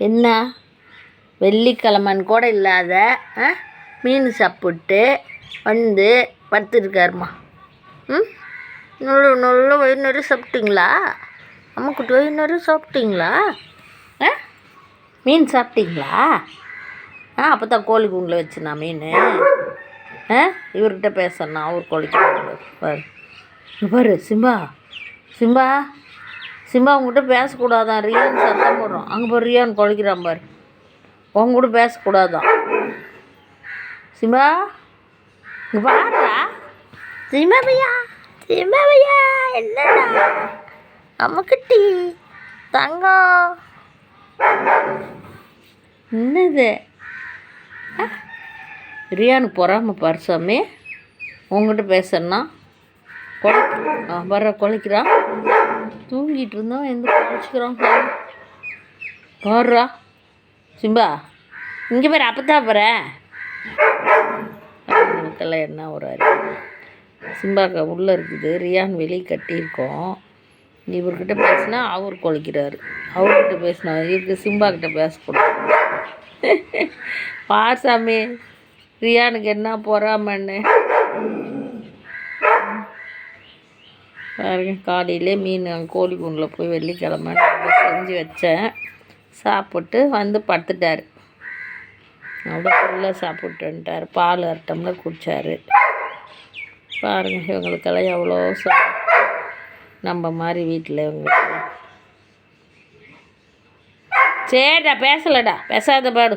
என்ன வெள்ளிக்கிழமன்னு கூட இல்லாத மீன் சாப்பிட்டு வந்து படுத்துருக்காருமா. நல்ல வயிறு நிறைய சாப்பிட்டீங்களா? அம்மா குட்டி வயிறு நிறைய சாப்பிட்டீங்களா? மீன் சாப்பிட்டீங்களா? அப்போ தான் கோழி கூண்டில் வச்சுனா மீன். இவர்கிட்ட பேசணும், அவர் குளிக்கிறாரு பாரு. பாரு சிம்பா சிம்பா சிம்பா உங்ககிட்ட பேசக்கூடாதான், ரியான் சத்தம் போடுறோம். அங்கே போய் ரியான் குளிக்கிறான் பாரு. உங்க கூட பேசக்கூடாதான் சிம்பா. இங்கே பாருடா சிம்பா பையா, சிம்பா பையா, என்னடா அம்மக்குட்டி தங்கம் என்னது? ரியானுக்கு பொறாம பாரு சாமி, உங்ககிட்ட பேசணுன்னா வர குலைக்கிறான். தூங்கிட்டு இருந்தோம் எந்த குலைச்சிக்கிறான் பாடுறா. சிம்பா இங்கே பேர் அப்போதான் போகிறேன். அவங்களுக்கெல்லாம் என்ன ஒரு அறிவு. சிம்பாக்கா உள்ளே இருக்குது, ரியான் வெளியே கட்டியிருக்கோம். இவர்கிட்ட பேசினா அவர் குலைக்கிறாரு, அவர்கிட்ட பேசினா இவருக்கு சிம்பாக்கிட்ட பேசக்கூடாது. பாசாமி ரியானுக்கு என்ன பொறாமன்னு பாருங்க. காலையிலே மீன் கோழி கூண்டில் போய் வெள்ளிக்கிழமை செஞ்சு வச்சேன். சாப்பிட்டு வந்து படுத்துட்டார். அவ்வளோ ஃபுல்லாக சாப்பிட்டு வந்துட்டார். பால் 1 டம்ளர் குடித்தார். பாருங்கள் இவங்களுக்கெல்லாம் எவ்வளோ நம்ம மாதிரி வீட்டில் இவங்களுக்கு. சரிடா பேசலடா, பேசாத பாடு.